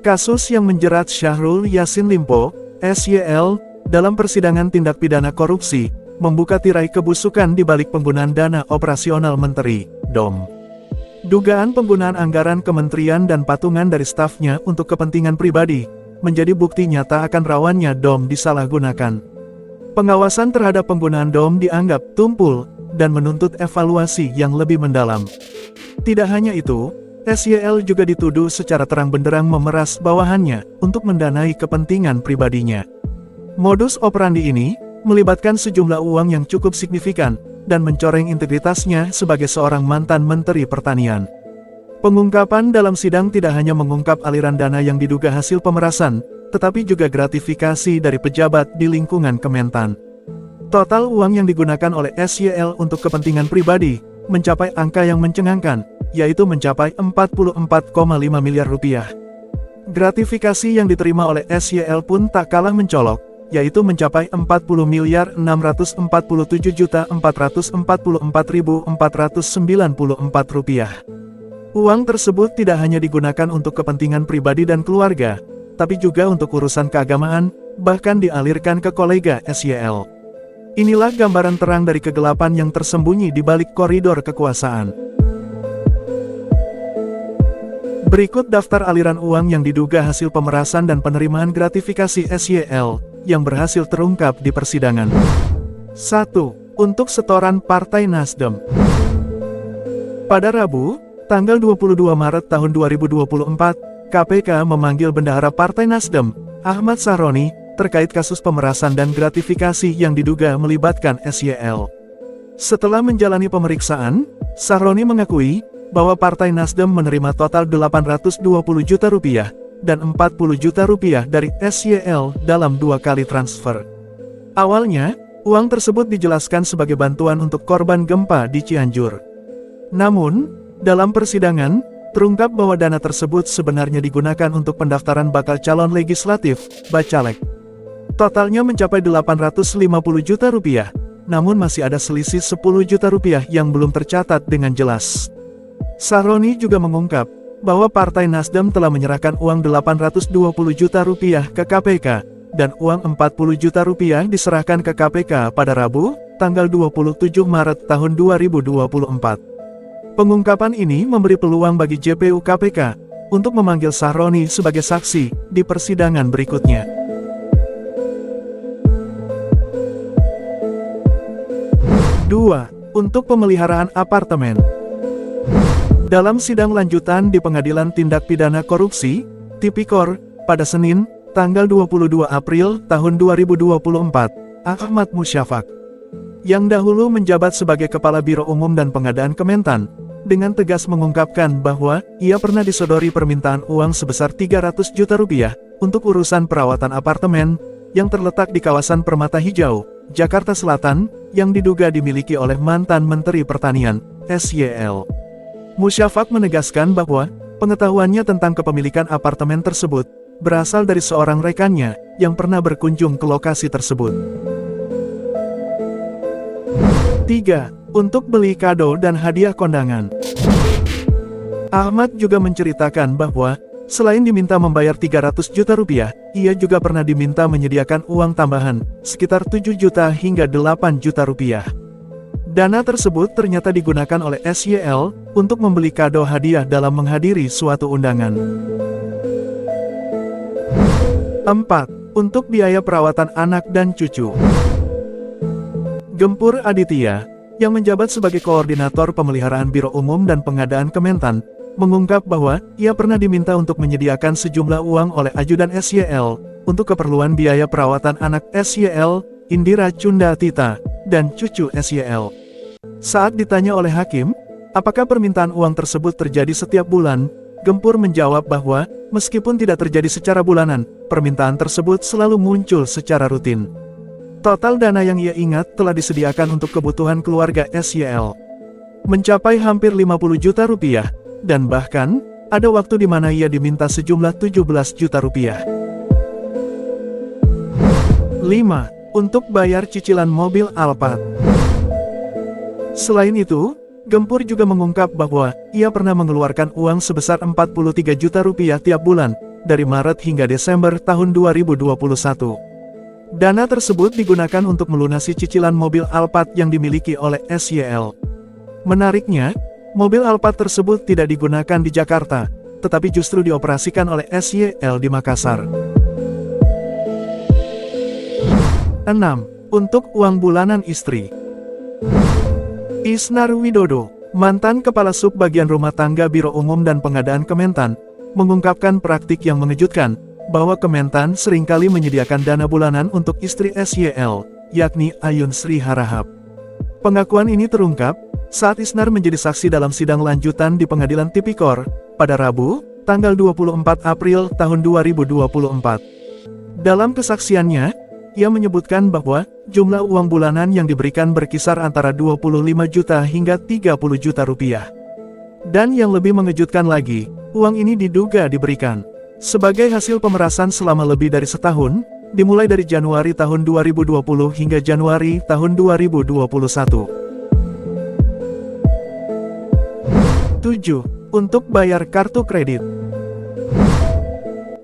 Kasus yang menjerat Syahrul Yassin Limpo, SYL, dalam persidangan tindak pidana korupsi, membuka tirai kebusukan di balik penggunaan dana operasional Menteri, DOM. Dugaan penggunaan anggaran kementerian dan patungan dari stafnya untuk kepentingan pribadi, menjadi bukti nyata akan rawannya DOM disalahgunakan. Pengawasan terhadap penggunaan DOM dianggap tumpul, dan menuntut evaluasi yang lebih mendalam. Tidak hanya itu, SYL juga dituduh secara terang benderang memeras bawahannya untuk mendanai kepentingan pribadinya. Modus operandi ini melibatkan sejumlah uang yang cukup signifikan dan mencoreng integritasnya sebagai seorang mantan Menteri Pertanian. Pengungkapan dalam sidang tidak hanya mengungkap aliran dana yang diduga hasil pemerasan, tetapi juga gratifikasi dari pejabat di lingkungan Kementan. Total uang yang digunakan oleh SYL untuk kepentingan pribadi mencapai angka yang mencengangkan, yaitu mencapai 44,5 miliar rupiah. Gratifikasi yang diterima oleh SYL pun tak kalah mencolok, yaitu mencapai 40.647.444.494 rupiah. Uang tersebut tidak hanya digunakan untuk kepentingan pribadi dan keluarga, tapi juga untuk urusan keagamaan, bahkan dialirkan ke kolega SYL. Inilah gambaran terang dari kegelapan yang tersembunyi di balik koridor kekuasaan. Berikut daftar aliran uang yang diduga hasil pemerasan dan penerimaan gratifikasi SYL, yang berhasil terungkap di persidangan. 1. Untuk setoran Partai Nasdem. Pada Rabu, tanggal 22 Maret tahun 2024, KPK memanggil Bendahara Partai Nasdem, Ahmad Sahroni, terkait kasus pemerasan dan gratifikasi yang diduga melibatkan SYL. Setelah menjalani pemeriksaan, Sahroni mengakui bahwa Partai Nasdem menerima total 820 juta rupiah dan 40 juta rupiah dari SYL dalam 2 kali transfer. Awalnya, uang tersebut dijelaskan sebagai bantuan untuk korban gempa di Cianjur. Namun, dalam persidangan, terungkap bahwa dana tersebut sebenarnya digunakan untuk pendaftaran bakal calon legislatif, Bacalek. Totalnya mencapai 850 juta rupiah, namun masih ada selisih 10 juta rupiah yang belum tercatat dengan jelas. Sahroni juga mengungkap bahwa Partai Nasdem telah menyerahkan uang 820 juta rupiah ke KPK, dan uang 40 juta rupiah diserahkan ke KPK pada Rabu, tanggal 27 Maret tahun 2024. Pengungkapan ini memberi peluang bagi JPU KPK untuk memanggil Sahroni sebagai saksi di persidangan berikutnya. 2. Untuk pemeliharaan apartemen. Dalam sidang lanjutan di Pengadilan Tindak Pidana Korupsi, Tipikor, pada Senin, tanggal 22 April tahun 2024, Ahmad Musyafaq, yang dahulu menjabat sebagai Kepala Biro Umum dan Pengadaan Kementan, dengan tegas mengungkapkan bahwa ia pernah disodori permintaan uang sebesar 300 juta rupiah untuk urusan perawatan apartemen yang terletak di kawasan Permata Hijau, Jakarta Selatan, yang diduga dimiliki oleh mantan Menteri Pertanian, SYL. Musyafaq menegaskan bahwa pengetahuannya tentang kepemilikan apartemen tersebut berasal dari seorang rekannya yang pernah berkunjung ke lokasi tersebut. 3. Untuk beli kado dan hadiah kondangan. Ahmad juga menceritakan bahwa selain diminta membayar 300 juta rupiah, ia juga pernah diminta menyediakan uang tambahan, sekitar 7 juta hingga 8 juta rupiah. Dana tersebut ternyata digunakan oleh SYL untuk membeli kado hadiah dalam menghadiri suatu undangan. 4. Untuk biaya perawatan anak dan cucu. Gempur Aditya, yang menjabat sebagai Koordinator Pemeliharaan Biro Umum dan Pengadaan Kementan, mengungkap bahwa ia pernah diminta untuk menyediakan sejumlah uang oleh ajudan SYL untuk keperluan biaya perawatan anak SYL, Indira Cundatita, dan cucu SYL. Saat ditanya oleh hakim, apakah permintaan uang tersebut terjadi setiap bulan, Gempur menjawab bahwa meskipun tidak terjadi secara bulanan, permintaan tersebut selalu muncul secara rutin. Total dana yang ia ingat telah disediakan untuk kebutuhan keluarga SYL mencapai hampir 50 juta rupiah. Dan bahkan, ada waktu di mana ia diminta sejumlah 17 juta rupiah. 5. Untuk bayar cicilan mobil Alphard. Selain itu, Gempur juga mengungkap bahwa ia pernah mengeluarkan uang sebesar 43 juta rupiah tiap bulan dari Maret hingga Desember tahun 2021. Dana tersebut digunakan untuk melunasi cicilan mobil Alphard yang dimiliki oleh SYL. Menariknya, mobil Alphard tersebut tidak digunakan di Jakarta, tetapi justru dioperasikan oleh SYL di Makassar. 6. Untuk uang bulanan istri. Isnar Widodo, mantan Kepala Sub Bagian Rumah Tangga Biro Umum dan Pengadaan Kementan, mengungkapkan praktik yang mengejutkan, bahwa Kementan seringkali menyediakan dana bulanan untuk istri SYL, yakni Ayun Sri Harahap. Pengakuan ini terungkap saat Isnar menjadi saksi dalam sidang lanjutan di Pengadilan Tipikor, pada Rabu, tanggal 24 April tahun 2024. Dalam kesaksiannya, ia menyebutkan bahwa jumlah uang bulanan yang diberikan berkisar antara 25 juta hingga 30 juta rupiah. Dan yang lebih mengejutkan lagi, uang ini diduga diberikan sebagai hasil pemerasan selama lebih dari setahun, dimulai dari Januari tahun 2020 hingga Januari tahun 2021. 7. Untuk bayar kartu kredit.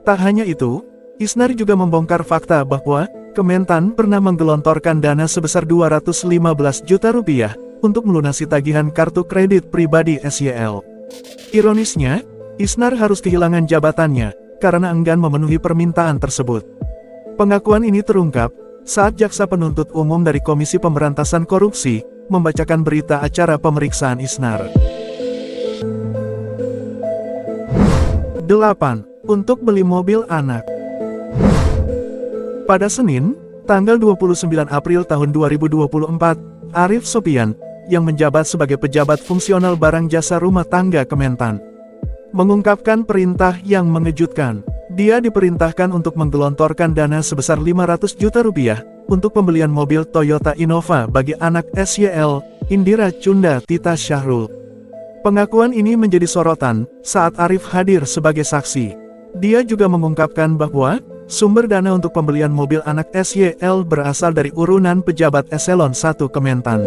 Tak hanya itu, Isnar juga membongkar fakta bahwa Kementan pernah menggelontorkan dana sebesar 215 juta rupiah untuk melunasi tagihan kartu kredit pribadi SYL. Ironisnya, Isnar harus kehilangan jabatannya karena enggan memenuhi permintaan tersebut. Pengakuan ini terungkap saat Jaksa Penuntut Umum dari Komisi Pemberantasan Korupsi membacakan berita acara pemeriksaan Isnar. 8. Untuk beli mobil anak. Pada Senin, tanggal 29 April tahun 2024, Arief Sopian, yang menjabat sebagai pejabat fungsional barang jasa rumah tangga Kementan, mengungkapkan perintah yang mengejutkan. Dia diperintahkan untuk menggelontorkan dana sebesar 500 juta rupiah untuk pembelian mobil Toyota Innova bagi anak SYL, Indira Cunda Tita Syahrul. Pengakuan ini menjadi sorotan saat Arief hadir sebagai saksi. Dia juga mengungkapkan bahwa sumber dana untuk pembelian mobil anak SYL berasal dari urunan pejabat eselon 1 Kementan.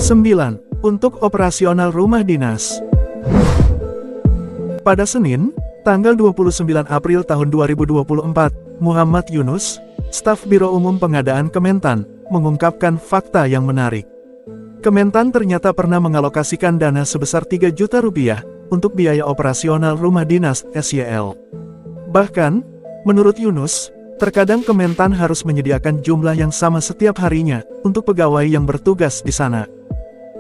9. Untuk operasional rumah dinas. Pada Senin, tanggal 29 April tahun 2024, Muhammad Yunus, staf Biro Umum Pengadaan Kementan, mengungkapkan fakta yang menarik. Kementan ternyata pernah mengalokasikan dana sebesar 3 juta rupiah untuk biaya operasional rumah dinas SYL. Bahkan, menurut Yunus, terkadang Kementan harus menyediakan jumlah yang sama setiap harinya untuk pegawai yang bertugas di sana.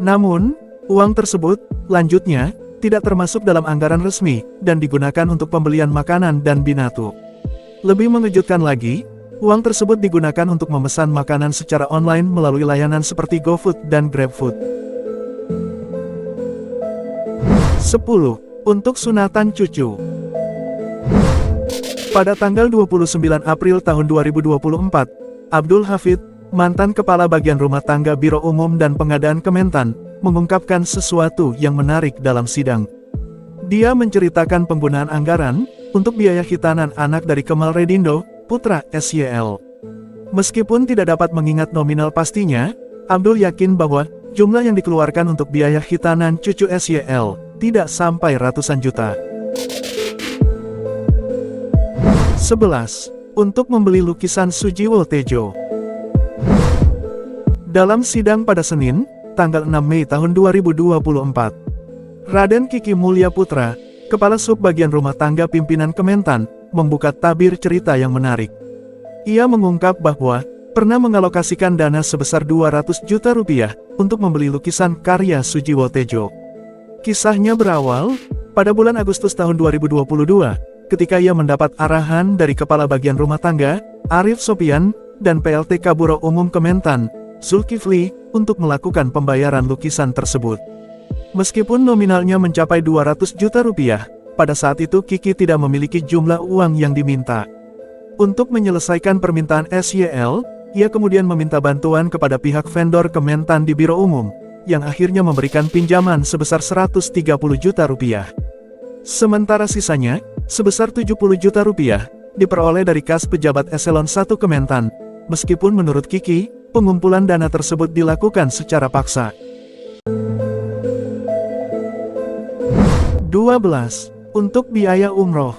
Namun, uang tersebut, lanjutnya, tidak termasuk dalam anggaran resmi dan digunakan untuk pembelian makanan dan binatu. Lebih mengejutkan lagi, uang tersebut digunakan untuk memesan makanan secara online melalui layanan seperti GoFood dan GrabFood. 10. Untuk sunatan cucu. Pada tanggal 29 April tahun 2024, Abdul Hafid, mantan Kepala Bagian Rumah Tangga Biro Umum dan Pengadaan Kementan, mengungkapkan sesuatu yang menarik dalam sidang. Dia menceritakan penggunaan anggaran untuk biaya khitanan anak dari Kemal Redindo, putra SYL. Meskipun tidak dapat mengingat nominal pastinya, Abdul yakin bahwa jumlah yang dikeluarkan untuk biaya khitanan cucu SYL tidak sampai ratusan juta. 11. Untuk membeli lukisan Sujiwo Tejo. Dalam sidang pada Senin, tanggal 6 Mei tahun 2024, Raden Kiki Mulya Putra, Kepala Sub Bagian Rumah Tangga Pimpinan Kementan, membuka tabir cerita yang menarik. Ia mengungkap bahwa pernah mengalokasikan dana sebesar 200 juta rupiah untuk membeli lukisan karya Sujiwo Tejo. Kisahnya berawal pada bulan Agustus tahun 2022, ketika ia mendapat arahan dari Kepala Bagian Rumah Tangga, Arief Sopian, dan PLT Kaburo Umum Kementan, Zulkifli, untuk melakukan pembayaran lukisan tersebut. Meskipun nominalnya mencapai 200 juta rupiah, pada saat itu Kiki tidak memiliki jumlah uang yang diminta. Untuk menyelesaikan permintaan SYL, ia kemudian meminta bantuan kepada pihak vendor Kementan di Biro Umum, yang akhirnya memberikan pinjaman sebesar 130 juta rupiah. Sementara sisanya, sebesar 70 juta rupiah, diperoleh dari kas pejabat eselon 1 Kementan, meskipun menurut Kiki, pengumpulan dana tersebut dilakukan secara paksa. 12. Untuk biaya umroh.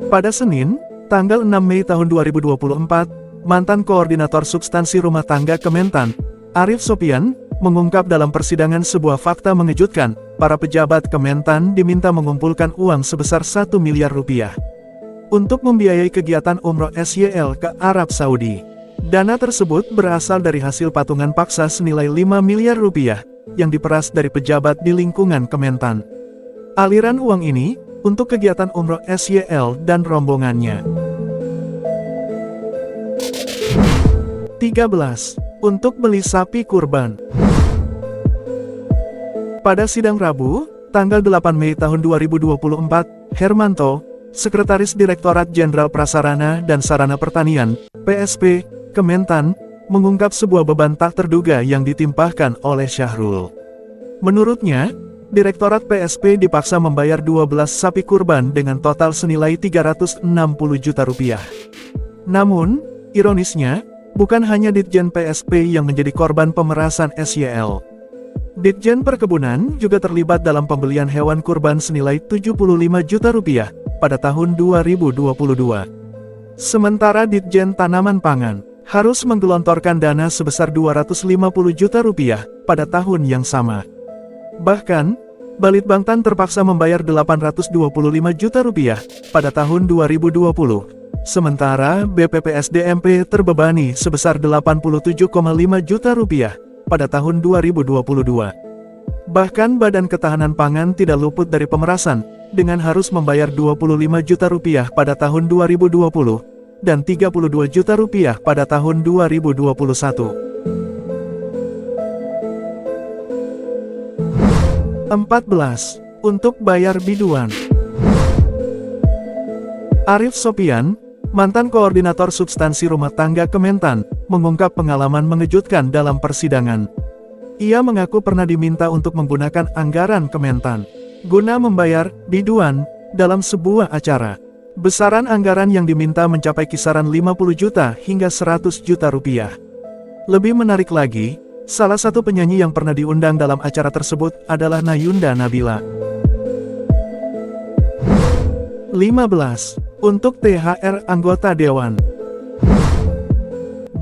Pada Senin, tanggal 6 Mei tahun 2024, mantan koordinator substansi rumah tangga Kementan, Arief Sopyan, mengungkap dalam persidangan sebuah fakta mengejutkan. Para pejabat Kementan diminta mengumpulkan uang sebesar 1 miliar rupiah untuk membiayai kegiatan umroh SYL ke Arab Saudi. Dana tersebut berasal dari hasil patungan paksa senilai 5 miliar rupiah yang diperas dari pejabat di lingkungan Kementan. Aliran uang ini untuk kegiatan umroh SYL dan rombongannya. 13. Untuk beli sapi kurban. Pada sidang Rabu, tanggal 8 Mei tahun 2024, Hermanto, Sekretaris Direktorat Jenderal Prasarana dan Sarana Pertanian, PSP, Kementan, mengungkap sebuah beban tak terduga yang ditimpahkan oleh Syahrul. Menurutnya, Direktorat PSP dipaksa membayar 12 sapi kurban dengan total senilai 360 juta rupiah. Namun, ironisnya, bukan hanya Ditjen PSP yang menjadi korban pemerasan SYL. Ditjen Perkebunan juga terlibat dalam pembelian hewan kurban senilai 75 juta rupiah pada tahun 2022. Sementara Ditjen Tanaman Pangan harus menggelontorkan dana sebesar 250 juta rupiah pada tahun yang sama. Bahkan, Balitbangtan terpaksa membayar 825 juta rupiah pada tahun 2020. Sementara BPPSDMP terbebani sebesar 87,5 juta rupiah pada tahun 2022. Bahkan Badan Ketahanan Pangan tidak luput dari pemerasan, dengan harus membayar 25 juta rupiah pada tahun 2020, dan 32 juta rupiah pada tahun 2021. 14. Untuk bayar biduan. Arief Sopyan, mantan koordinator substansi rumah tangga Kementan, mengungkap pengalaman mengejutkan dalam persidangan. Ia mengaku pernah diminta untuk menggunakan anggaran Kementan guna membayar biduan dalam sebuah acara. Besaran anggaran yang diminta mencapai kisaran 50 juta hingga 100 juta rupiah. Lebih menarik lagi, salah satu penyanyi yang pernah diundang dalam acara tersebut adalah Nayunda Nabila. 15. Untuk THR anggota Dewan.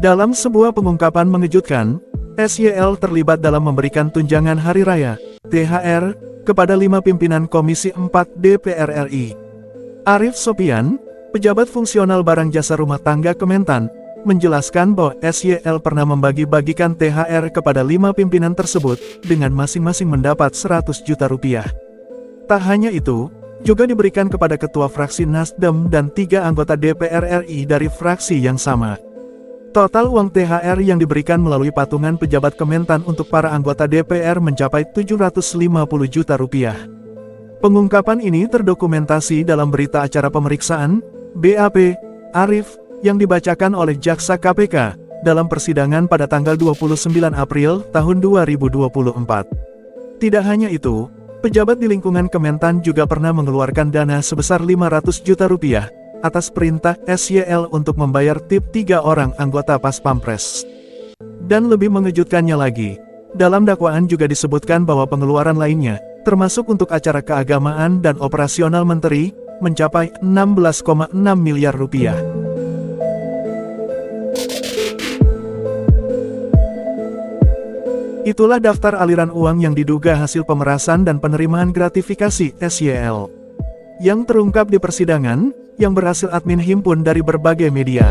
Dalam sebuah pengungkapan mengejutkan, SYL terlibat dalam memberikan tunjangan Hari Raya, THR, kepada 5 pimpinan Komisi 4 DPR RI. Arief Sopyan, pejabat fungsional barang jasa rumah tangga Kementan, menjelaskan bahwa SYL pernah membagi-bagikan THR kepada 5 pimpinan tersebut, dengan masing-masing mendapat 100 juta rupiah. Tak hanya itu, juga diberikan kepada ketua fraksi Nasdem dan 3 anggota DPR RI dari fraksi yang sama. Total uang THR yang diberikan melalui patungan pejabat Kementan untuk para anggota DPR mencapai 750 juta rupiah. Pengungkapan ini terdokumentasi dalam berita acara pemeriksaan, BAP, Arief, yang dibacakan oleh Jaksa KPK, dalam persidangan pada tanggal 29 April tahun 2024. Tidak hanya itu, pejabat di lingkungan Kementan juga pernah mengeluarkan dana sebesar 500 juta rupiah, atas perintah SYL untuk membayar tip 3 orang anggota Pas Pampres. Dan lebih mengejutkannya lagi, dalam dakwaan juga disebutkan bahwa pengeluaran lainnya, termasuk untuk acara keagamaan dan operasional menteri, mencapai 16,6 miliar rupiah. Itulah daftar aliran uang yang diduga hasil pemerasan dan penerimaan gratifikasi SYL, yang terungkap di persidangan, yang berhasil admin himpun dari berbagai media.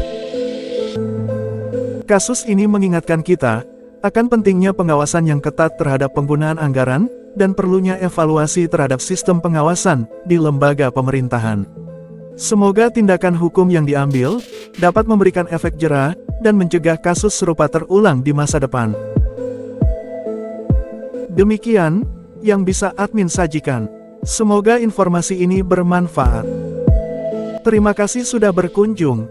Kasus ini mengingatkan kita, akan pentingnya pengawasan yang ketat terhadap penggunaan anggaran, dan perlunya evaluasi terhadap sistem pengawasan di lembaga pemerintahan. Semoga tindakan hukum yang diambil, dapat memberikan efek jera, dan mencegah kasus serupa terulang di masa depan. Demikian, yang bisa admin sajikan. Semoga informasi ini bermanfaat. Terima kasih sudah berkunjung.